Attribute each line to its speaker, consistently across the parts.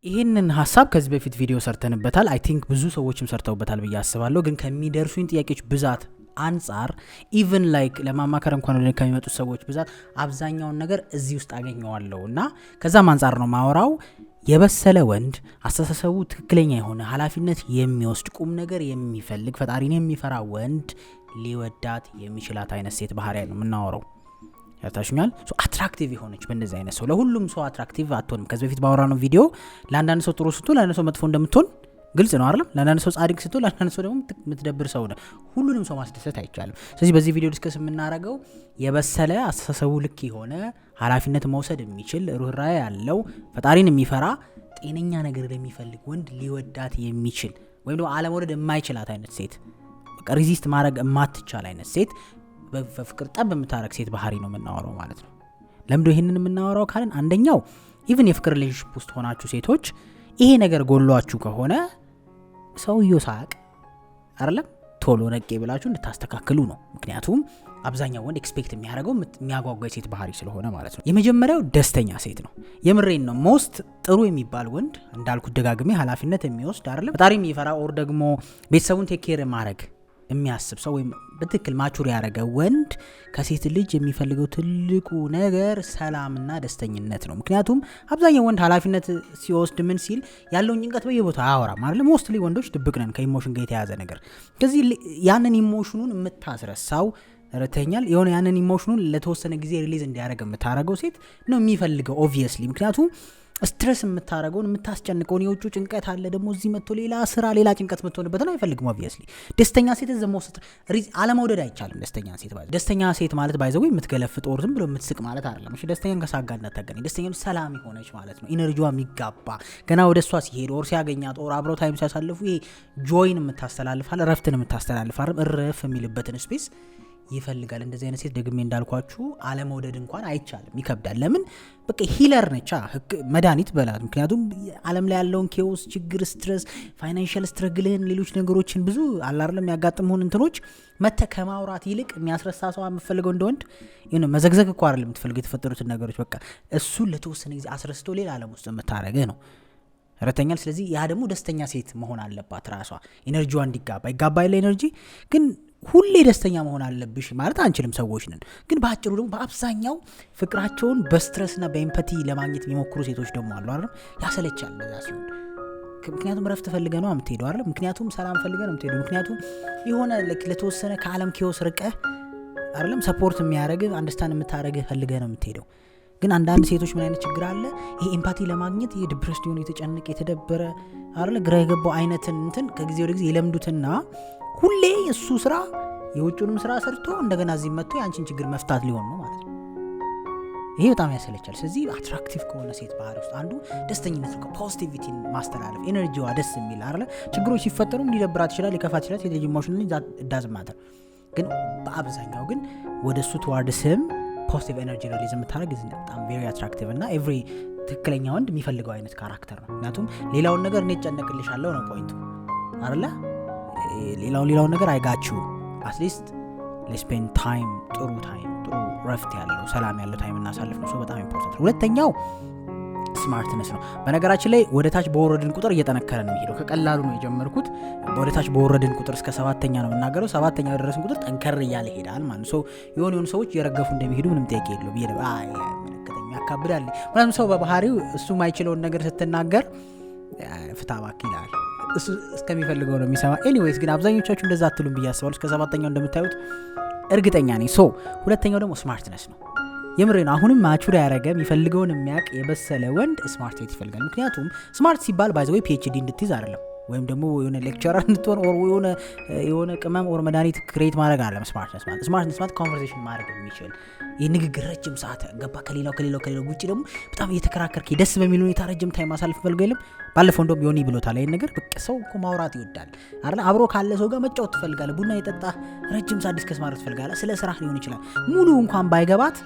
Speaker 1: ይሄንን ሐሳብ ከዚህ በፊት ቪዲዮ ሰርተንበታል። አይ ቲንክ ብዙ ሰዎችም ሰርተውበታል ብዬ አስባለሁ። ግን ከሚደርሱኝ ጥያቄዎች ብዛት አንጻር ኢቭን ላይክ ለማማከር እንኳን ወደ ከሚመጡት ሰዎች ብዛት አብዛኛውን ነገር እዚህ ውስጥ አገኘዋለሁ እና ከዛም አንጻር ነው ማወራው። የበሰለ ወንድ አስተሳሰቡ ትክክለኛ የሆነ ኃላፊነት የሚወስድ ቁም ነገር የሚፈልግ ፈጣሪን የሚፈራ ወንድ ሊወዳት የሚችላት አይነት ሴት ባህሪ ነው የምናወራው። ያታሽኛል ሶ አትራክቲቭ የሆነች በእንደዚህ አይነት ሰው ለሁሉም ሰው አትራክቲቭ አትሆንም። ከዚህ በፊት ባወራነው ቪዲዮ ለአንዳንድ ሰው ጥሩ ስትሆን ለአንዳንድ ሰው መጥፎ እንደምትሆን ግልጽ ነው አይደል? ለአንዳንድ ሰው ጻድቅ ስትሆን ለአንዳንድ ሰው ደግሞ የምትደብር ሰው ነው። ሁሉንም ሰው ማስደሰት አይቻልም። ስለዚህ በዚህ ቪዲዮ ዲስከስ የምናደርገው የበሰለ አስተሳሰቡ ልክ የሆነ ኃላፊነት መውሰድ የሚችል ሩህራሄ ያለው ፈጣሪን የሚፈራ ጤነኛ ነገር የሚፈልግ ወንድ ሊወዳት የሚችል ወይም ደግሞ አለመውደድ የማይችላት አይነት ሴት፣ በቃ ሪዚስት ማድረግ የማትቻል አይነት ሴት፣ በፍቅር ጠብ የምታረግ ሴት ባህሪ ነው የምናወራው ማለት ነው። ለምዶ ይሄንን የምናወራው ካልን አንደኛው ኢቭን የፍቅር ሪሌሽንሺፕ ውስጥ ሆናችሁ ሴቶች ይሄ ነገር ጎሏችሁ ከሆነ ሰውየው ሳቅ አይደለም ቶሎ ነቄ ብላችሁ እንድታስተካክሉ ነው። ምክንያቱም አብዛኛው ወንድ ኤክስፔክት የሚያደርገው የሚያጓጓ ሴት ባህሪ ስለሆነ ማለት ነው። የመጀመሪያው ደስተኛ ሴት ነው። የምሬን ነው። ሞስት ጥሩ የሚባል ወንድ እንዳልኩት ደጋግሜ ኃላፊነት የሚወስድ አይደለም ፈጣሪ የሚፈራ ኦር ደግሞ ቤተሰቡን ቴክ ኬር ማድረግ የሚያስብ ሰው ወይም በትክክል ማቹር ያደረገ ወንድ ከሴት ልጅ የሚፈልገው ትልቁ ነገር ሰላምና ደስተኝነት ነው። ምክንያቱም አብዛኛው ወንድ ኃላፊነት ሲወስድ ምን ሲል ያለውን ጭንቀት በየቦታው አያወራም አይደል? ሞስትሊ ወንዶች ድብቅ ነን ከኢሞሽን ጋር የተያዘ ነገር። ከዚህ ያንን ኢሞሽኑን የምታስረሳው ረተኛል የሆነ ያንን ኢሞሽኑን ለተወሰነ ጊዜ ሪሊዝ እንዲያደርግ የምታረገው ሴት ነው የሚፈልገው ኦብቪየስሊ። ምክንያቱም ስትረስ የምታረገውን የምታስጨንቀውን የውጭ ጭንቀት አለ ደግሞ እዚህ መጥቶ ሌላ ስራ ሌላ ጭንቀት መጥቶንበት ነው አይፈልግም ኦብቪየስሊ። ደስተኛ ሴት ዘሞስት አለመውደድ አይቻልም። ደስተኛ ሴት ማለት ባይዘው የምትገለፍጥ ኦር ዝም ብሎ የምትስቅ ማለት አይደለም። እሺ ደስተኛን ከሳጋ እንዳታገኝ ደስተኛው ሰላም የሆነች ማለት ነው። ኢነርጂዋ የሚጋባ ገና ወደ እሷ ሲሄድ ኦር ሲያገኛት ኦር አብረው ታይም ሲያሳልፉ ይሄ ጆይን የምታስተላልፋል ረፍትን የምታስተላልፋል እረፍ የሚልበትን ስፔስ ይፈልጋል። እንደዚህ አይነት ሴት ደግሜ እንዳልኳችሁ አለመውደድ እንኳን አይቻልም፣ ይከብዳል። ለምን በቃ ሂለር ነቻ መድኃኒት በላት። ምክንያቱም ዓለም ላይ ያለውን ኬዎስ፣ ችግር፣ ስትረስ፣ ፋይናንሻል ስትረግልህን ሌሎች ነገሮችን ብዙ አላርለም ያጋጥሙን እንትኖች መተ ከማውራት ይልቅ የሚያስረሳ ሰው የምፈልገው እንደወንድ ይሄን መዘግዘግ እኮ አይደለም የምትፈልገው የተፈጠሩትን ነገሮች በቃ እሱን ለተወሰነ ጊዜ አስረስቶ ሌላ ዓለም ውስጥ የምታረገ ነው ረተኛል። ስለዚህ ያ ደግሞ ደስተኛ ሴት መሆን አለባት። ራሷ ኢነርጂዋ እንዲጋባ ይጋባ ያለ ኢነርጂ ግን ሁሌ ደስተኛ መሆን አለብሽ ማለት አንችልም፣ ሰዎች ነን። ግን በአጭሩ ደግሞ በአብዛኛው ፍቅራቸውን በስትረስና በኤምፓቲ ለማግኘት የሚሞክሩ ሴቶች ደግሞ አሉ አይደል? ያሰለቻል ለዛ ሲሆን። ምክንያቱም ረፍት ፈልገ ነው የምትሄደው አይደል? ምክንያቱም ሰላም ፈልገ ነው የምትሄደው። ምክንያቱም የሆነ ለተወሰነ ከዓለም ኪዮስ ርቀህ አይደለም ሰፖርት የሚያደርግ አንደርስታንድ የምታደርግ ፈልገ ነው የምትሄደው። ግን አንዳንድ ሴቶች ምን አይነት ችግር አለ? ይሄ ኤምፓቲ ለማግኘት ይሄ ዲፕሬስድ የሆነ የተጨነቀ የተደበረ አይደል ግራ የገባው አይነትን እንትን ከጊዜ ወደ ጊዜ ይለምዱትና ሁሌ እሱ ስራ የውጭውንም ስራ ሰርቶ እንደገና እዚህ መጥቶ ያንቺን ችግር መፍታት ሊሆን ነው ማለት ነው። ይሄ በጣም ያሰለቻል። ስለዚህ አትራክቲቭ ከሆነ ሴት ባህሪ ውስጥ አንዱ ደስተኝነት ነው። ፖዚቲቪቲን ማስተላለፍ፣ ኤነርጂዋ ደስ የሚል አይደል? ችግሮች ሲፈጠሩም ሊደብራት ይችላል፣ ሊከፋት ይችላል። የልጅ ኢሞሽናሊ ዳዝ ማተር ግን በአብዛኛው ግን ወደሱ ተዋርድስም ፖዚቲቭ ኤነርጂ ሪሊዝ የምታደርግ በጣም ቬሪ አትራክቲቭ እና ኤቭሪ ትክክለኛ ወንድ የሚፈልገው አይነት ካራክተር ነው። ምክንያቱም ሌላውን ነገር እኔ ጨነቅልሻለሁ ነው ፖይንቱ አይደለ? ሌላውን ነገር አይጋችሁ አትሊስት ለስፔንድ ታይም ጥሩ ረፍት ያለው ሰላም ያለው ታይም እናሳልፍ ነው። በጣም ኢምፖርታንት። ሁለተኛው ስማርትነስ ነው። በነገራችን ላይ ወደ ታች በወረድን ቁጥር እየጠነከረ ነው የሚሄደው። ከቀላሉ ነው የጀመርኩት። ወደ ታች በወረድን ቁጥር እስከ 7ኛ ነው የምናገረው። 7ኛ በደረስን ቁጥር ጠንከር እያለ ይሄዳል ማለት ነው። የሆኑ ሰዎች እየረገፉ እንደሚሄዱ ምንም ጥያቄ የለውም። መለከተኛ ያካብዳል። ምክንያቱም ሰው በባህሪው እሱ ማይችለውን ነገር ስትናገር ፍታ እባክህ ይላል። እሱ እስከሚፈልገው ነው የሚሰማ። ኤኒዌይስ ግን አብዛኞቻችሁ እንደዛ አትሉም ብዬ አስባለሁ። እስከ 7ኛው እንደምታዩት እርግጠኛ ነኝ። ሁለተኛው ደግሞ ስማርትነስ ነው። የምሬን አሁንም ማቹር ያደረገ የሚፈልገውን የሚያውቅ የበሰለ ወንድ ስማርት ሴት ይፈልጋል። ምክንያቱም ስማርት ሲባል ባይዘው PhD እንድትይዝ አይደለም ወይም ደግሞ የሆነ ሌክቸረር እንድትሆን ኦር የሆነ ቅመም ኦር መድኃኒት ክሬት ማድረግ አይደለም። ስማርትነስ ማለት ኮንቨርሴሽን ማድረግ የሚችል የንግግር ረጅም ሰዓት ገባ ከሌላው ውጪ ደግሞ በጣም እየተከራከርክ ደስ በሚል ሁኔታ ረጅም ታይም ማሳለፍ ፈልገው የለም። ባለፈው እንደውም ዮኒ ብሎታል ይሄን ነገር። በቃ ሰው እኮ ማውራት ይወዳል አይደል? አብሮ ካለ ሰው ጋር መጫወት ትፈልጋለህ። ቡና የጠጣ ረጅም ሰዓት ዲስከስ ማድረግ ትፈልጋለህ። ስለ ስራ ሊሆን ይችላል። ሙሉ እንኳን ባይገባት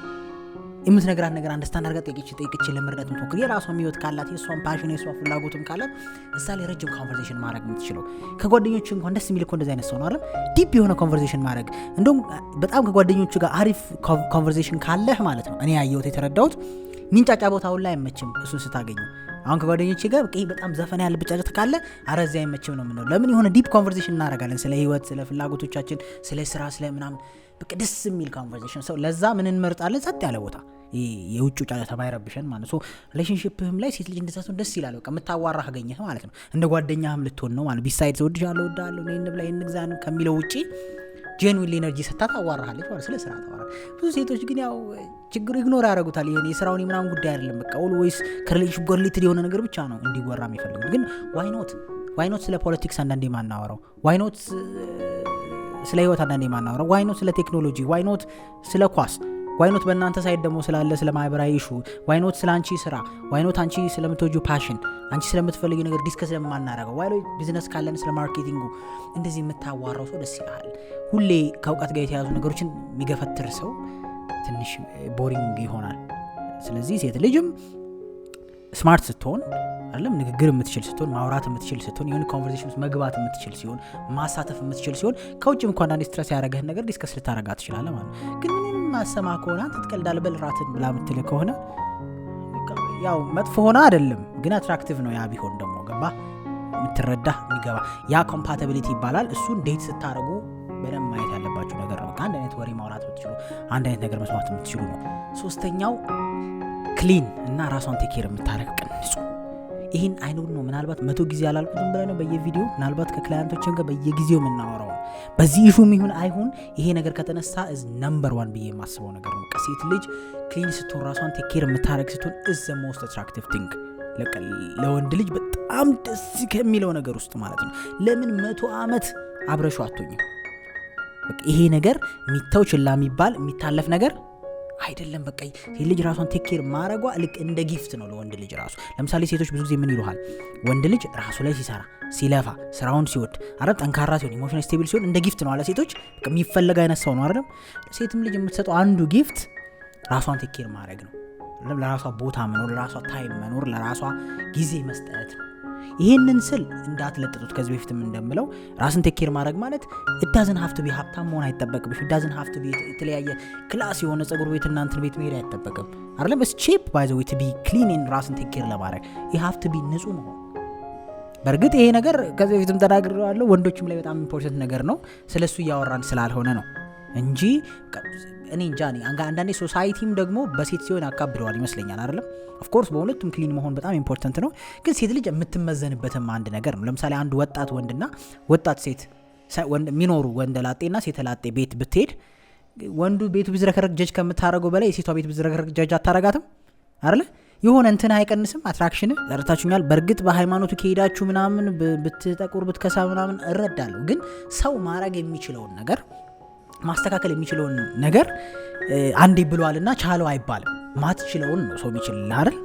Speaker 1: የምትነግራት ነገር አንደርስታንድ አድርጋ ጠይቅች ለመረዳት የምትሞክር የራሷን ህይወት ካላት የሷን ፓሽን የሷን ፍላጎትም ካላት እዛ ላይ ረጅም ኮንቨርሴሽን ማድረግ የምትችለው ከጓደኞቹ እንኳን ደስ የሚል እኮ እንደዚህ አይነት ሰው ነው አይደል? ዲፕ የሆነ ኮንቨርሴሽን ማድረግ እንደውም በጣም ከጓደኞቹ ጋር አሪፍ ኮንቨርሴሽን ካለህ ማለት ነው። እኔ ያየሁት የተረዳሁት ሚንጫጫ ቦታውን ላይ አይመችም እሱን ስታገኙ አሁን ከጓደኞቼ ጋር በቃ በጣም ዘፈን ያለ ብጫጭት ካለ አረዚያ አይመችም ነው የምንለው። ለምን የሆነ ዲፕ ኮንቨርሴሽን እናደርጋለን ስለ ህይወት፣ ስለ ፍላጎቶቻችን፣ ስለ ስራ፣ ስለ ምናምን በቃ ደስ የሚል ኮንቨርሴሽን። ሰው ለዛ ምን እንመርጣለን? ጸጥ ያለ ቦታ፣ የውጭ ጫጫታ ማይረብሸን ማለት ነው። ሪሌሽንሺፕህም ላይ ሴት ልጅ እንደዛ ደስ ይላል። በቃ የምታዋራህ አገኘህ ማለት ነው። እንደ ጓደኛህም ልትሆን ነው ማለት ቢሳይድ ወድሻለሁ ወዳለሁ ነይ እንብላ እንግዛን ከሚለው ውጪ ጄንዊን ኢነርጂ ሰጣ ታዋራሃለች ማለት ስለ ስራ ታዋራለች። ብዙ ሴቶች ግን ያው ችግሩ ኢግኖር ያደርጉታል። ይሄን የስራውን ምናምን ጉዳይ አይደለም በቃ ኦልዌይስ ከሪሌሽን ጋር ሪሌትድ የሆነ ነገር ብቻ ነው እንዲወራ የሚፈልጉት። ግን ዋይ ኖት ስለ ፖለቲክስ አንዳንዴ ማናወራው? ዋይ ኖት ስለ ህይወት አንዳንዴ ማናወራው? ዋይ ኖት ስለ ቴክኖሎጂ? ዋይ ኖት ስለ ኳስ? ዋይ ኖት በእናንተ ሳይድ ደግሞ ስላለ ስለ ማህበራዊ ኢሹ? ዋይ ኖት ስለ አንቺ ስራ? ዋይ ኖት አንቺ ስለምትወጂው ፓሽን፣ አንቺ ስለምትፈልጊው ነገር ዲስከስ ለማናረገው? ዋይ ኖት ቢዝነስ ካለን ስለ ማርኬቲንጉ? እንደዚህ የምታዋራው ሰው ደስ ይላል። ሁሌ ከእውቀት ጋር የተያዙ ነገሮችን የሚገፈትር ሰው ትንሽ ቦሪንግ ይሆናል። ስለዚህ ሴት ልጅም ስማርት ስትሆን አይደለም ንግግር የምትችል ስትሆን፣ ማውራት የምትችል ስትሆን፣ የሆነ ኮንቨርሴሽን ውስጥ መግባት የምትችል ሲሆን፣ ማሳተፍ የምትችል ሲሆን፣ ከውጭም እንኳን አንዳንዴ ስትረስ ያደረገህን ነገር ዲስከስ ልታረጋት ትችላለህ ማለት ነው። ግን ምንም ማሰማ ከሆነ አንተ ትቀልዳለህ በል ራትን ብላ የምትል ከሆነ ያው መጥፎ ሆነ አይደለም ግን አትራክቲቭ ነው። ያ ቢሆን ደግሞ ገባ የምትረዳ የሚገባ ያ ኮምፓቲቢሊቲ ይባላል። እሱን ዴት ስታረጉ በደንብ ማየት ያለባችሁ ነገር ነው። አንድ አይነት ወሬ ማውራት የምትችሉ፣ አንድ አይነት ነገር መስማት የምትችሉ ነው። ሶስተኛው ክሊን እና ራሷን ቴክ ኬር የምታረግ ቅንጹ። ይህን አይኖር ነው ምናልባት 100 ጊዜ አላልኩትም ብለህ ነው በየቪዲዮ ምናልባት ከክላይንቶችን ጋር በየጊዜው የምናወራው ነው። በዚህ ኢሹም ይሁን አይሁን ይሄ ነገር ከተነሳ is number 1 ብዬ የማስበው ነገር ነው። ሴት ልጅ ክሊን ስትሆን ራሷን ቴክ ኬር የምታረግ ስትሆን is the most attractive thing ለወንድ ልጅ በጣም ደስ ከሚለው ነገር ውስጥ ማለት ነው። ለምን 100 ዓመት አብረሽው አትሆኝም? ይሄ ነገር የሚተው ችላ የሚባል የሚታለፍ ነገር አይደለም። በቃ ሴት ልጅ ራሷን ቴክ ኬር ማረጓ ልክ እንደ ጊፍት ነው ለወንድ ልጅ ራሱ። ለምሳሌ ሴቶች ብዙ ጊዜ ምን ይሉሃል? ወንድ ልጅ ራሱ ላይ ሲሰራ ሲለፋ ስራውን ሲወድ አረብ ጠንካራ ሲሆን ኢሞሽናል ስቴብል ሲሆን እንደ ጊፍት ነው አለ ሴቶች የሚፈልግ አይነት ሰው ነው አይደል? ሴትም ልጅ የምትሰጠው አንዱ ጊፍት ራሷን ቴክ ኬር ማድረግ ነው። ለራሷ ቦታ መኖር፣ ለራሷ ታይም መኖር፣ ለራሷ ጊዜ መስጠት ነው። ይሄንን ስል እንዳትለጥጡት ከዚህ በፊትም እንደምለው ራስን ቴክ ኬር ማድረግ ማለት it doesn't have to be ሀብታም መሆን አይጠበቅብሽ። it doesn't have to be የተለያየ ክላስ የሆነ ጸጉር ቤት እና እንትን ቤት መሄድ አይጠበቅም አይደለም። it's cheap by the way to be clean in ራስን ቴክ ኬር ለማድረግ you have to be ንጹህ መሆን። በእርግጥ ይሄ ነገር ከዚህ በፊትም ተናግሬዋለሁ ወንዶችም ላይ በጣም ኢምፖርታንት ነገር ነው። ስለሱ እያወራን ስላልሆነ ነው እንጂ እኔ እንጃ አንዳንዴ ሶሳይቲም ደግሞ በሴት ሲሆን ያካብደዋል ይመስለኛል አይደለም። ኦፍ ኮርስ በሁለቱም ክሊን መሆን በጣም ኢምፖርታንት ነው። ግን ሴት ልጅ የምትመዘንበትም አንድ ነገር ነው። ለምሳሌ አንድ ወጣት ወንድና ወጣት ሴት የሚኖሩ ወንድ ላጤና ሴት ላጤ ቤት ብትሄድ ወንዱ ቤቱ ቢዝረከረክ ጀጅ ከምታረገው በላይ የሴቷ ቤት ቢዝረከረክ ጀጅ አታረጋትም አይደለ? የሆነ እንትን አይቀንስም አትራክሽን ለርታችሁኛል። በእርግጥ በሃይማኖቱ ከሄዳችሁ ምናምን ብትጠቁር ብትከሳ ምናምን እረዳለሁ። ግን ሰው ማድረግ የሚችለውን ነገር ማስተካከል የሚችለውን ነገር አንዴ ብሏልና ቻለው አይባልም። ማትችለውን ነው ሰው የሚችል አይደል?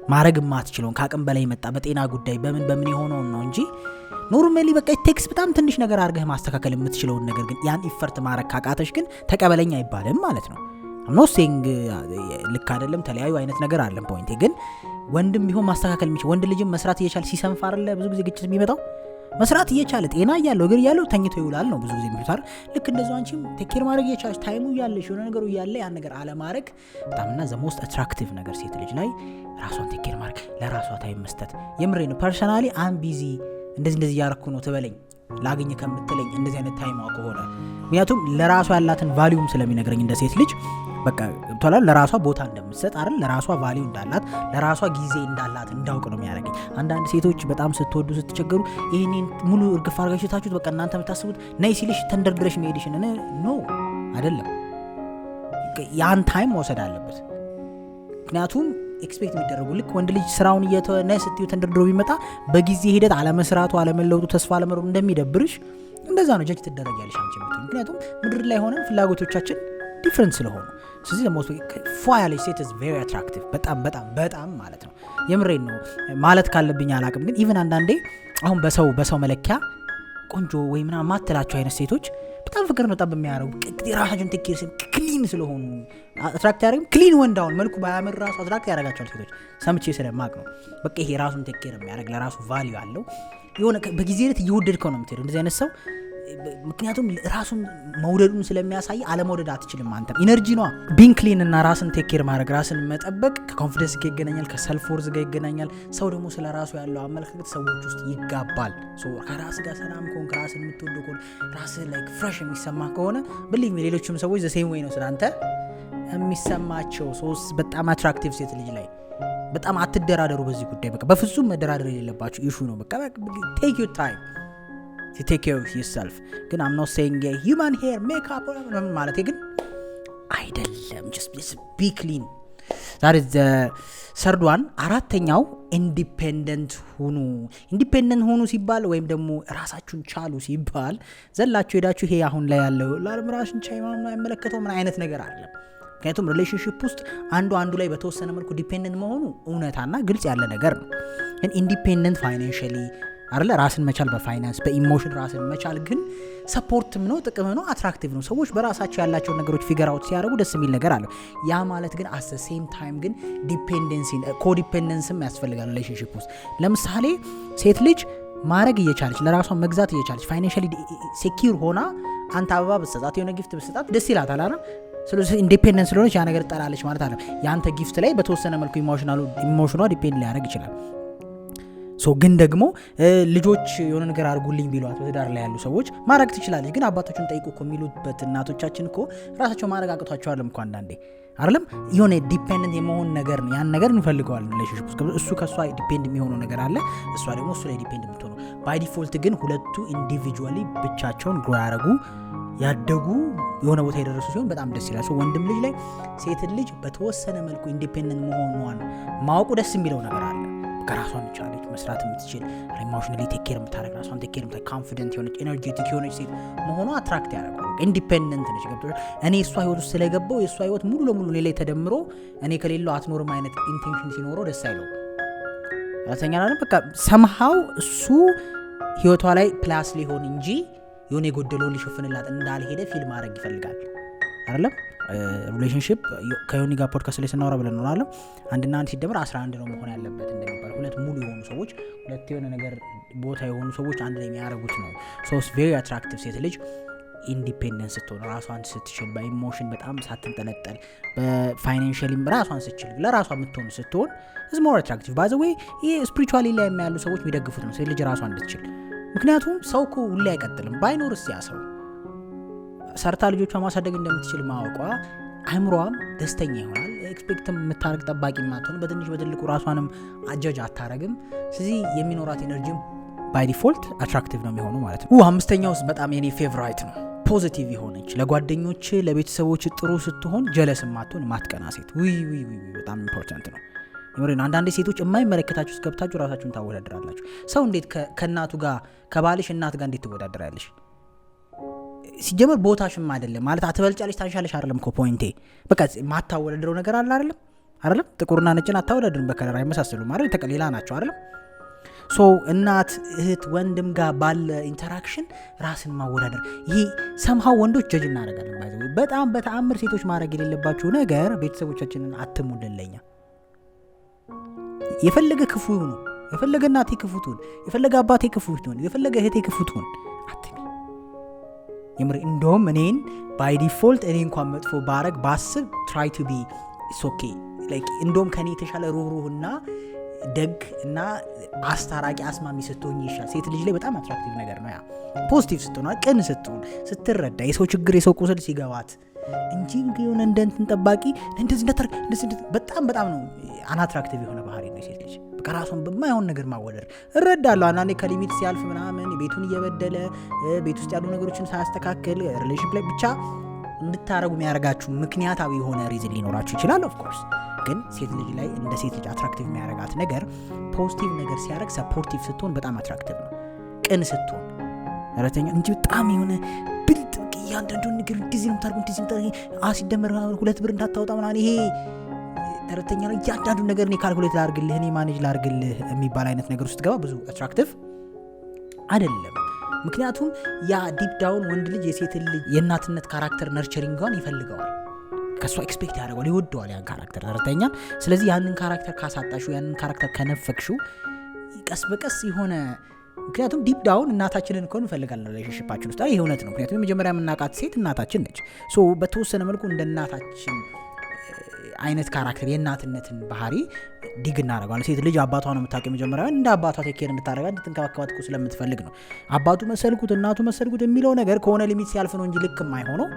Speaker 1: ማድረግ ማትችለውን ከአቅም በላይ መጣ በጤና ጉዳይ በምን የሆነውን ነው እንጂ ኖርማሊ በቃ ቴክስ በጣም ትንሽ ነገር አድርገህ ማስተካከል የምትችለውን ነገር ግን ያን ኢፈርት ማድረግ ካቃተሽ ግን ተቀበለኝ አይባልም ማለት ነው። I'm not saying ልክ አይደለም፣ ተለያዩ አይነት ነገር አለን። ፖይንቴ ግን ወንድም ቢሆን ማስተካከል የሚችል ወንድ ልጅም መስራት እየቻለ ሲሰንፍ አይደለ ብዙ ጊዜ ግጭት የሚመጣው። መስራት እየቻለ ጤና እያለው እግር እያለው ተኝቶ ይውላል ነው ብዙ ጊዜ የሚሉት። ልክ እንደዛው አንቺም ቴክ ኬር ማድረግ እየቻለሽ ታይሙ እያለሽ የሆነ ነገሩ እያለ ያን ነገር አለማድረግ በጣምና the most attractive ነገር ሴት ልጅ ላይ ራሷን ቴክ ኬር ማድረግ፣ ለራሷ ታይም መስጠት። የምሬ ነው። ፐርሰናሊ አም ቢዚ እንደዚህ ያረኩ ነው ትበለኝ ላገኘ ከምትለኝ እንደዚህ አይነት ታይም ከሆነ ምክንያቱም ለራሷ ያላትን ቫልዩም ስለሚነግረኝ እንደ ሴት ልጅ በቃ ቶላ ለራሷ ቦታ እንደምትሰጥ አይደል፣ ለራሷ ቫልዩ እንዳላት ለራሷ ጊዜ እንዳላት እንዳውቅ ነው የሚያደርገኝ። አንዳንድ ሴቶች በጣም ስትወዱ ስትቸገሩ ይሄንን ሙሉ እርግፍ አድርጋችሁ ታችሁት በቃ እናንተ የምታስቡት ነይ ሲልሽ ተንደርድረሽ መሄድሽን ኖ አይደለም። ያን ታይም መውሰድ አለበት። ምክንያቱም ኤክስፔክት የሚደረጉ ልክ ወንድ ልጅ ስራውን እየተወነ ስትዩ ተንደርድሮ ቢመጣ በጊዜ ሂደት አለመስራቱ አለመለውጡ ተስፋ አለመኖሩ እንደሚደብርሽ እንደዛ ነው ጀጅ ትደረጊያለሽ አንቺ። ምክንያቱም ምድር ላይ ሆነን ፍላጎቶቻችን ዲፍረንት ስለሆኑ ስለዚህ ደግሞ ፏያለች ሴት is very attractive በጣም ማለት ነው። የምሬን ነው ማለት ካለብኝ አላቅም። ግን ኢቭን አንዳንዴ አሁን በሰው መለኪያ ቆንጆ ወይ ምናምን ማትላቸው አይነት ሴቶች በጣም ፍቅር ነው ጠብ የሚያደርጉ ራሳቸውን ቴክ ኬር ክሊን ስለሆኑ አትራክት ያደርግም። ክሊን ወንድ አሁን መልኩ ባያምር ራሱ አትራክት ያደርጋቸዋል ሴቶች። ሰምቼ ስለማቅ ነው። በቃ ይሄ ራሱን ቴክ ኬር የሚያደርግ ለራሱ ቫልዩ አለው የሆነ በጊዜ ሂደት እየወደድከው ነው የምትሄደው። እንደዚህ አይነት ሰው ምክንያቱም ራሱን መውደዱን ስለሚያሳይ አለመውደድ አትችልም አንተም ኢነርጂ ነው ቢንግ ክሊን እና ራስን ቴክ ኬር ማድረግ ራስን መጠበቅ ከኮንፊደንስ ጋር ይገናኛል ከሰልፍ ወርዝ ጋር ይገናኛል ሰው ደግሞ ስለ ራሱ ያለው አመለካከት ሰዎች ውስጥ ይጋባል ሶ ከራስ ጋር ሰላም ከሆንክ ራስን የምትወድ ከሆነ ራስህ ላይክ ፍሬሽ የሚሰማ ከሆነ believe me ሌሎችም ሰዎች the same way ነው ስላንተ የሚሰማቸው ሶስ በጣም አትራክቲቭ ሴት ልጅ ላይ በጣም አትደራደሩ በዚህ ጉዳይ በቃ በፍጹም መደራደር የሌለባችሁ ኢሹ ነው በቃ take your time to take care of yourself ግን I'm not saying human hair makeup ማለት ግን አይደለም just be clean that is the third one አራተኛው ኢንዲፔንደንት ሁኑ ሲባል ወይም ደግሞ ራሳችሁን ቻሉ ሲባል ዘላችሁ ሄዳችሁ ይሄ አሁን ላይ ያለው ራስን ቻይ ማምና ያመለከተው ምን አይነት ነገር አለ ምክንያቱም ሪሌሽንሺፕ ውስጥ አንዱ ላይ በተወሰነ መልኩ ዲፔንደንት መሆኑ እውነታና ግልጽ ያለ ነገር ነው ግን ኢንዲፔንደንት ፋይናንሻሊ አይደለ ራስን መቻል በፋይናንስ በኢሞሽን ራስን መቻል ግን ሰፖርትም ነው ጥቅም ነው አትራክቲቭ ነው ሰዎች በራሳቸው ያላቸው ነገሮች ፊገር አውት ሲያደርጉ ደስ የሚል ነገር አለ ያ ማለት ግን at the same time ግን ዲፔንደንሲ ኮዲፔንደንስም ያስፈልጋል ሪሌሽንሺፕ ውስጥ ለምሳሌ ሴት ልጅ ማድረግ እየቻለች ለራሷ መግዛት እየቻለች ፋይናንሻሊ ሴኪዩር ሆና አንተ አበባ ብትሰጣት የሆነ ጊፍት ብትሰጣት ደስ ይላታል አይደል ስለዚህ ኢንዲፔንደንስ ስለሆነች ያ ነገር ጠላለች ማለት አይደለም ያንተ ጊፍት ላይ በተወሰነ መልኩ ኢሞሽኗ ዲፔንድ ሊያደርግ ይችላል ሶ ግን ደግሞ ልጆች የሆነ ነገር አርጉልኝ ቢሏት በትዳር ላይ ያሉ ሰዎች ማድረግ ትችላለች ግን አባቶቹን ጠይቁ እኮ የሚሉበት እናቶቻችን እኮ ራሳቸው ማድረግ አቅቷቸዋል እኮ አንዳንዴ አይደለም የሆነ ዲፔንደንት የመሆን ነገር ነው ያን ነገር እንፈልገዋለን ሪሌሽንሺፕ ውስጥ እሱ ከሷ ዲፔንድ የሚሆነው ነገር አለ እሷ ደግሞ እሱ ላይ ዲፔንድ የምትሆነው ባይ ዲፎልት ግን ሁለቱ ኢንዲቪጁዋሊ ብቻቸውን ግሮ ያደጉ የሆነ ቦታ የደረሱ ሲሆን በጣም ደስ ይላል ወንድም ልጅ ላይ ሴት ልጅ በተወሰነ መልኩ ኢንዲፔንደንት መሆኗን ማወቁ ደስ የሚለው ነገር አለ ከራሷን ቻለች መስራት የምትችል ኢሞሽናሊ ቴክ ኬር የምታደርግ ራሷን ቴክ ኬር የምታደርግ ኮንፊደንት የሆነች ኤነርጄቲክ የሆነች ሴት መሆኗ አትራክት ያደርጋል ኢንዲፔንደንት ነች ገብቶሻል እኔ እሷ ህይወት ውስጥ ስለገባው የእሷ ህይወት ሙሉ ለሙሉ እኔ ላይ ተደምሮ እኔ ከሌለው አትኖርም አይነት ኢንቴንሽን ሲኖረው ደስ አይለው አላተኛና በቃ somehow እሱ ህይወቷ ላይ ፕላስ ሊሆን እንጂ የሆነ የጎደለው ሊሸፍንላት እንዳልሄደ ፊልም ማድረግ ይፈልጋል አይደለም ሪሌሽንሺፕ ከዮኒ ጋር ፖድካስት ላይ ስናወራ ብለን ነው አይደል አንድና አንድ ሲደመር 11 ነው መሆን ያለበት እንደሚባል ሁለት ሙሉ የሆኑ ሰዎች ሁለት የሆነ ነገር ቦታ የሆኑ ሰዎች አንድ ላይ የሚያደርጉት ነው ሶ ቬሪ አትራክቲቭ ሴት ልጅ ኢንዲፔንደንስ ስትሆን ራሷን ስትችል በኢሞሽን በጣም ሳትንጠለጠል በፋይናንሻሊ ራሷን ስትችል ለራሷ የምትሆን ስትሆን is more attractive by the way ይሄ ስፒሪቹዋሊ ላይ ያሉ ሰዎች የሚደግፉት ነው ሴት ልጅ ራሷን እንድትችል ምክንያቱም ሰው እኮ ሁሌ አይቀጥልም ባይኖርስ ያ ሰው ሰርታ ልጆቿን ማሳደግ እንደምትችል ማወቋ አይምሮዋም ደስተኛ ይሆናል ኤክስፔክት የምታረግ ጠባቂ ማትሆን በትንሽ በትልቁ ራሷንም አጃጅ አታረግም ስለዚህ የሚኖራት ኤነርጂ ባይ ዲፎልት አትራክቲቭ ነው የሚሆነው ማለት ነው አምስተኛው በጣም የኔ ፌቨራይት ነው ፖዚቲቭ የሆነች ለጓደኞች ለቤተሰቦች ጥሩ ስትሆን ጀለስ ማትሆን ማትቀና ሴት በጣም ኢምፖርታንት ነው ይወሬና አንዳንድ ሴቶች የማይመለከታችሁ ስገብታችሁ ራሳችሁን ታወዳድራላችሁ ሰው እንዴት ከእናቱ ጋር ከባልሽ እናት ጋር እንዴት ትወዳደራለሽ ሲጀመር ቦታሽም አይደለም ማለት አትበልጫለሽ ታንሻለሽ አይደለም እኮ ፖይንቴ በቃ ማታወዳድረው ነገር አለ አይደለም ጥቁርና ነጭን አታወዳድሩም በከለር አይመሳሰሉም አይደል ተቀሌላ ናቸው አይደለም ሶ እናት እህት ወንድም ጋር ባለ ኢንተራክሽን ራስን ማወዳደር ይሄ somehow ወንዶች ጀጅ እናደርጋለን ባይዘው በጣም በተአምር ሴቶች ማድረግ የሌለባቸው ነገር ቤተሰቦቻችንን አትሙልለኛ የፈለገ ክፉ ይሁን የፈለገ እናቴ ክፉ ትሁን የፈለገ አባቴ ክፉ ትሁን የፈለገ እህቴ ክፉ ትሁን የምር እንደውም እኔን by default እኔ እንኳን መጥፎ ባረግ ባስብ try to be it's okay like እንደውም ከኔ የተሻለ ሩህሩህና ደግ እና አስታራቂ አስማሚ ስትሆኝ ይሻል ሴት ልጅ ላይ በጣም አትራክቲቭ ነገር ነው ያ ፖዚቲቭ ስትሆን ቅን ስትሆን ስትረዳ የሰው ችግር የሰው ቁስል ሲገባት እንጂ የሆነ እንደንትን ጠባቂ እንደዚህ በጣም ነው አናትራክቲቭ የሆነ ባህሪ ነው ሴት ልጅ በቃ ራሷን በማይሆን ነገር ማወደር እረዳለሁ አንዳንዴ ከሊሚት ሲያልፍ ምናምን ቤቱን እየበደለ ቤት ውስጥ ያሉ ነገሮችን ሳያስተካክል ሪሌሽንሺፕ ላይ ብቻ እንድታረጉ የሚያረጋችሁ ምክንያታዊ የሆነ ሪዝን ሊኖራችሁ ይችላል ኦፍ ኮርስ ግን ሴት ልጅ ላይ እንደ ሴት ልጅ አትራክቲቭ የሚያረጋት ነገር ፖዚቲቭ ነገር ሲያረግ ሰፖርቲቭ ስትሆን በጣም አትራክቲቭ ነው ቅን ስትሆን አራተኛ እንጂ በጣም የሆነ ብልጥ ያንዳንዱ ነገር እንደዚህ ነው ታርጉ ሲደመር 2 ብር እንዳታወጣ ምናምን ይሄ ተረተኛ ነው ያንዳንዱ ነገር እኔ ካልኩሌት ላርግልህ እኔ ማኔጅ ላርግልህ የሚባል አይነት ነገር ውስጥ ገባ ብዙ አትራክቲቭ አይደለም ምክንያቱም ያ ዲፕ ዳውን ወንድ ልጅ የሴት ልጅ የእናትነት ካራክተር ነርቸሪንግ ጋር ይፈልገዋል ከሷ ኤክስፔክት ያደርጋል ይወደዋል ያን ካራክተር ተረተኛ ስለዚህ ያንን ካራክተር ካሳጣሽው ያንን ካራክተር ከነፈክሽው ቀስ በቀስ የሆነ ምክንያቱም ዲፕ ዳውን እናታችንን እኮ እንፈልጋለን ሪሌሽንሺፓችን ውስጥ። ይሄ እውነት ነው። ምክንያቱም የመጀመሪያ የምናውቃት ሴት እናታችን ነች። ሶ በተወሰነ መልኩ እንደ እናታችን አይነት ካራክተር የእናትነትን ባህሪ ዲግ እናደርጋለን። ሴት ልጅ አባቷ ነው የምታውቀው መጀመሪያ፣ እንደ አባቷ ቴክ ኬር እንድታደርጋ እንድትንከባከባት እኮ ስለምትፈልግ ነው። አባቱ መሰልኩት እናቱ መሰልኩት የሚለው ነገር ከሆነ ሊሚት ሲያልፍ ነው እንጂ ልክ የማይሆነው።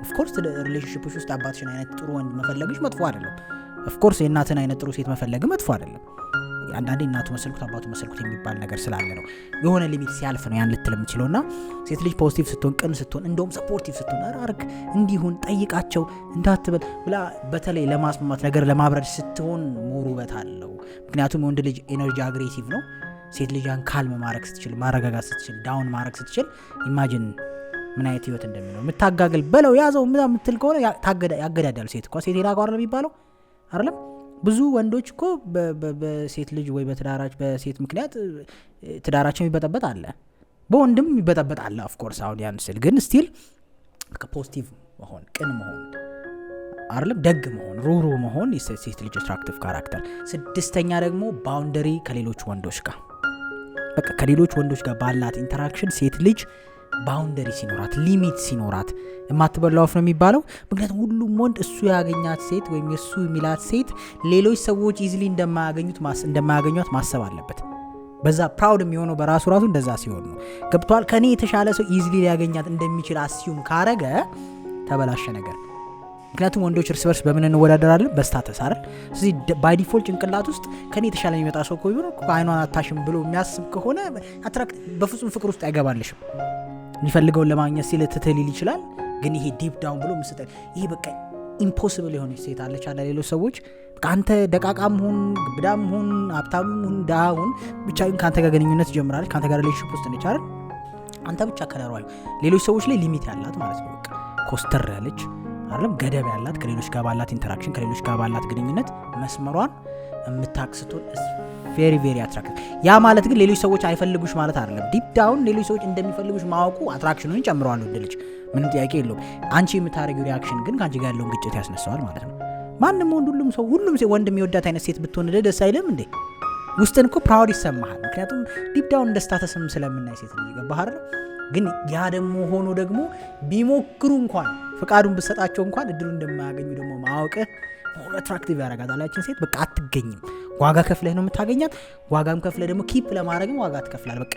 Speaker 1: ኦፍኮርስ ሪሌሽንሺፕሽ ውስጥ አባትሽን አይነት ጥሩ ወንድ መፈለግሽ መጥፎ አይደለም። ኦፍኮርስ የእናትን አይነት ጥሩ ሴት መፈለግ መጥፎ አይደለም። አንዳንዴ እናቱ መሰልኩት አባቱ መሰልኩት የሚባል ነገር ስላለ ነው። የሆነ ሊሚት ሲያልፍ ነው ያን ልትል የምችለውና ሴት ልጅ ፖዚቲቭ ስትሆን፣ ቅን ስትሆን፣ እንደውም ሰፖርቲቭ ስትሆን አርግ እንዲሁን ጠይቃቸው እንዳትበል ብላ በተለይ ለማስማማት ነገር ለማብረድ ስትሆን ሞር ውበት አለው። ምክንያቱም የወንድ ልጅ ኤነርጂ አግሬሲቭ ነው። ሴት ልጅን ካልም ማድረግ ስትችል፣ ማረጋጋት ስትችል፣ ዳውን ማድረግ ስትችል ኢማጂን ምን አይነት ህይወት እንደሚኖር። የምታጋግል በለው ያዘው ምትል ከሆነ ያገዳዳል። ሴት እኮ ሴት ሄዳጓር የሚባለው አይደለም። ብዙ ወንዶች እኮ በሴት ልጅ ወይ በሴት ምክንያት ትዳራቸው የሚበጠበጥ አለ፣ በወንድም የሚበጠበጥ አለ። ኦፍኮርስ አሁን ያን ስል ግን ስቲል ፖዚቲቭ መሆን፣ ቅን መሆን አይደለም፣ ደግ መሆን፣ ሩሩ መሆን ሴት ልጅ አትራክቲቭ ካራክተር። 6ኛ ደግሞ ባውንደሪ ከሌሎች ወንዶች ጋር በቃ ከሌሎች ወንዶች ጋር ባላት ኢንተራክሽን ሴት ልጅ ባውንደሪ ሲኖራት፣ ሊሚት ሲኖራት የማትበላው አፍ ነው የሚባለው። ምክንያቱም ሁሉም ወንድ እሱ ያገኛት ሴት ወይም የሱ የሚላት ሴት ሌሎች ሰዎች ኢዚሊ እንደማያገኟት ማሰብ አለበት። በዛ ፕራውድ የሚሆነው በራሱ እንደዛ ሲሆን ነው። ገብቷል? ከኔ የተሻለ ሰው ኢዚሊ ሊያገኛት እንደሚችል አስዩም ካረገ ተበላሸ ነገር። ምክንያቱም ወንዶች እርስ በርስ በምን እንወዳደራለን? በስታተስ አይደል? ስለዚህ ባይ ዲፎልት ጭንቅላት ውስጥ ከኔ የተሻለ የሚመጣ ሰው እኮ ቢሆን አይኗን አታሽም ብሎ የሚያስብ ከሆነ አትራክት በፍጹም ፍቅር ውስጥ አይገባልሽም። የሚፈልገውን ለማግኘት ሲል ትትሊል ይችላል። ግን ይሄ ዲፕ ዳውን ብሎ ምስጠ ይሄ በቃ ኢምፖሲብል የሆነ ሴት አለች አለ ሌሎች ሰዎች በቃ አንተ ደቃቃም ሁን ግብዳም ሁን ሀብታም ሁን ድሃ ሁን ብቻ ግን ከአንተ ጋር ግንኙነት ጀምራለች፣ ከአንተ ጋር ሪሌሽንሺፕ ውስጥ ነች አይደል? አንተ ብቻ ከለሯል። ሌሎች ሰዎች ላይ ሊሚት ያላት ማለት ነው። በቃ ኮስተር ያለች አይደለም፣ ገደብ ያላት ከሌሎች ጋር ባላት ኢንተራክሽን ከሌሎች ጋር ባላት ግንኙነት መስመሯን የምታክስቶን ቬሪ ቬሪ አትራክቲቭ። ያ ማለት ግን ሌሎች ሰዎች አይፈልጉሽ ማለት አይደለም። ዲፕ ዳውን ሌሎች ሰዎች እንደሚፈልጉሽ ማወቁ አትራክሽኑን ይጨምረዋል ወንድ ልጅ፣ ምንም ጥያቄ የለውም። አንቺ የምታደርጊው ሪአክሽን ግን ከአንቺ ጋር ያለውን ግጭት ያስነሳዋል ማለት ነው። ማንም ወንድ ሁሉም ወንድ የሚወዳት አይነት ሴት ብትሆን ደስ አይልም እንዴ? ውስጥን እኮ ፕራውድ ይሰማሃል። ምክንያቱም ዲፕ ዳውን እንደ ስታተስም ስለምናይ ሴት ልጅ ገባህ። ግን ያ ደግሞ ሆኖ ደግሞ ቢሞክሩ እንኳን ፍቃዱን ብሰጣቸው እንኳን እድሉ እንደማያገኙ ደግሞ ማወቅህ ሞር አትራክቲቭ ያደርጋታል። ያችን ሴት በቃ አትገኝም። ዋጋ ከፍለህ ነው የምታገኛት። ዋጋም ከፍለህ ደግሞ ኪፕ ለማድረግም ዋጋ ትከፍላለህ። በቃ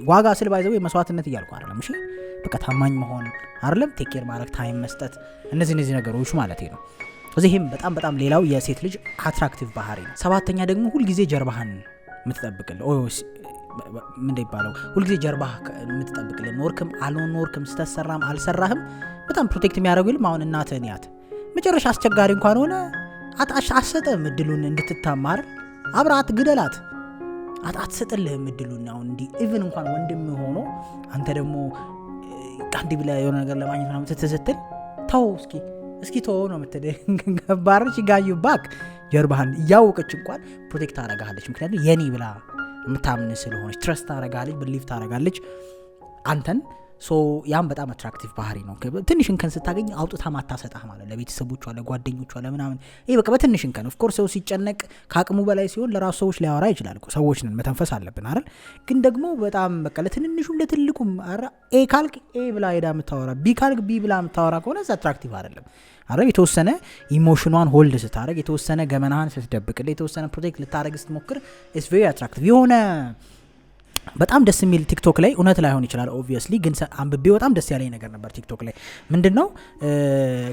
Speaker 1: ዋጋ ስል ባይዘው የመስዋዕትነት እያልኩ አይደለም። እሺ በቃ ታማኝ መሆን አይደለም፣ ቴክ ኬር ማድረግ፣ ታይም መስጠት፣ እነዚህ ነገሮች ማለት ነው። እዚህም በጣም ሌላው የሴት ልጅ አትራክቲቭ ባህሪ ነው። 7ኛ ደግሞ ሁልጊዜ ጀርባህን የምትጠብቅልህ ምን ይባለው ሁልጊዜ ጀርባህ የምትጠብቅልህ ኖርክም አልኖርክም ስተሰራም አልሰራህም በጣም ፕሮቴክት የሚያደርጉልህ። አሁን እናትህን ያት መጨረሻ አስቸጋሪ እንኳን ሆነ አትሰጥህም እድሉን እንድትታማር አብራት ግደላት አትሰጥልህም እድሉን። አሁን እንዲህ ኢቭን እንኳን ወንድም ሆኖ አንተ ደግሞ ቃንዲ ብላ የሆነ ነገር ለማግኘት ነው ስትል ተው እስኪ ተው ነው የምትገባርሽ ጋዩ ባክ ጀርባህን እያወቀች እንኳን ፕሮቴክት አደርጋለች። ምክንያቱም የኔ ብላ የምታምን ስለሆነች ትረስት ታደርጋለች፣ ብሊቭ ታደርጋለች አንተን። ሶ ያም በጣም አትራክቲቭ ባህሪ ነው። ትንሽ እንከን ስታገኝ አውጥታ ማታሰጣህ ማለት ለቤተሰቦቿ ለጓደኞቿ ለምናምን ይሄ በቃ በትንሽ እንከን። ኦፍ ኮርስ ሰው ሲጨነቅ ከአቅሙ በላይ ሲሆን ለራሱ ሰዎች ሊያወራ ይችላል። ሰዎች ነን መተንፈስ አለብን አይደል? ግን ደግሞ በጣም በቃ ለትንንሹም ለትልቁም ኤ ካልክ ኤ ብላ ሄዳ የምታወራ ቢ ካልክ ቢ ብላ የምታወራ ከሆነ እዛ አትራክቲቭ አይደለም አይደል? የተወሰነ ኢሞሽኗን ሆልድ ስታደርግ፣ የተወሰነ ገመናህን ስትደብቅልህ፣ የተወሰነ ፕሮቴክት ልታደርግ ስትሞክር ኢትስ ቬሪ አትራክቲቭ። የሆነ በጣም ደስ የሚል ቲክቶክ ላይ እውነት ላይሆን ይችላል ኦብቪየስሊ፣ ግን አንብቤ በጣም ደስ ያለኝ ነገር ነበር ቲክቶክ ላይ። ምንድነው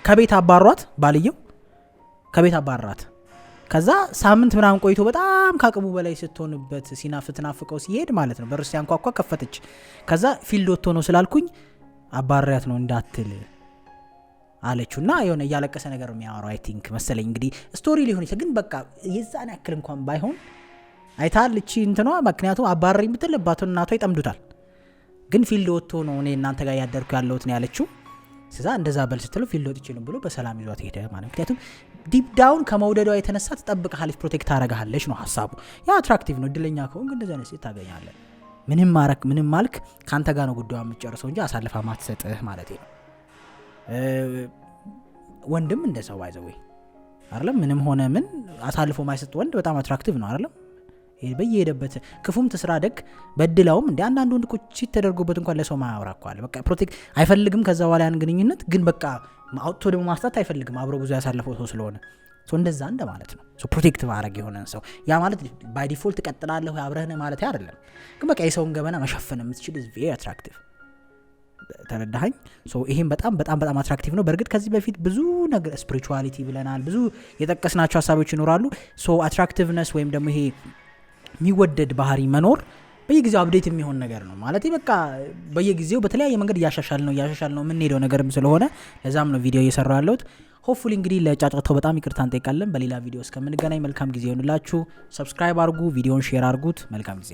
Speaker 1: ከቤት አባሯት፣ ባልየው ከቤት አባራት። ከዛ ሳምንት ምናምን ቆይቶ በጣም ካቅሙ በላይ ስትሆንበት ስትናፍቀው ሲሄድ ማለት ነው በር ሲያንኳኳ ከፈተች። ከዛ ፊልድ ወጥቶ ነው ስላልኩኝ አባሪያት ነው እንዳትል አለችውና የሆነ እያለቀሰ ነገር የሚያወራው አይ ቲንክ መሰለኝ እንግዲህ ስቶሪ ሊሆን ይችላል። ግን በቃ የዛን ያክል እንኳን ባይሆን አይታል እቺ እንትኗ ምክንያቱም አባረኝ ብትል አባቱና እናቷ ይጠምዱታል። ግን ፊልድ ወጥቶ ነው እኔ እናንተ ጋር ያደርኩ ያለሁት ነው ያለችው። ስለዛ እንደዛ በል ስትለው ፊልድ ወጥቼ ነው ብሎ በሰላም ይዟት ሄደ ማለት። ምክንያቱም ዲፕ ዳውን ከመውደዷ የተነሳ ትጠብቅሃለች፣ ፕሮቴክት ታደርግሃለች ነው ሐሳቡ። ያ አትራክቲቭ ነው። እድለኛ ከሆንክ እንደዛ ነው ሴት ታገኛለህ። ምንም ማልክ ካንተ ጋር ነው ጉዳዩ የምትጨርሰው እንጂ አሳልፋ ማትሰጥህ ማለት ነው። ወንድም እንደዛው ባይዘው አይደለም። ምንም ሆነ ምን አሳልፎ ማይሰጥ ወንድ በጣም አትራክቲቭ ነው አይደለም። በየሄደበት ክፉም ተስራ ደግ በድላውም እንደ አንዳንድ ወንድ እኮ ቺት ተደርጎበት እንኳን ለሰው ማያወራ እኮ አለ። በቃ ፕሮቴክት አይፈልግም ከዛ በኋላ ያን ግንኙነት ግን በቃ አውጥቶ ደግሞ ማስጣት አይፈልግም አብሮ ብዙ ያሳለፈው ሰው ስለሆነ እንደዛ እንደማለት ነው። ፕሮቴክት ማድረግ የሆነን ሰው ያ ማለት ባይ ዲፎልት ቀጥላለሁ አብረህነ ማለት አይደለም። ግን በቃ የሰውን ገበና መሸፈን የምትችል is very attractive ተረዳኸኝ? ይሄን በጣም አትራክቲቭ ነው። በእርግጥ ከዚህ በፊት ብዙ ነገር ስፒሪቹዋሊቲ ብለናል፣ ብዙ የጠቀስናቸው ሀሳቦች ይኖራሉ። አትራክቲቭነስ ወይም ደግሞ ይሄ የሚወደድ ባህሪ መኖር በየጊዜው አፕዴት የሚሆን ነገር ነው ማለት በቃ በየጊዜው በተለያየ መንገድ እያሻሻል ነው የምንሄደው ነገርም ስለሆነ ለዛም ነው ቪዲዮ እየሰራሁ ያለሁት። ሆፕፉሊ እንግዲህ ለጫጫታው በጣም ይቅርታ እንጠይቃለን። በሌላ ቪዲዮ እስከምንገናኝ መልካም ጊዜ ይሁንላችሁ። ሰብስክራይብ አድርጉ፣ ቪዲዮን ሼር አድርጉት። መልካም ጊዜ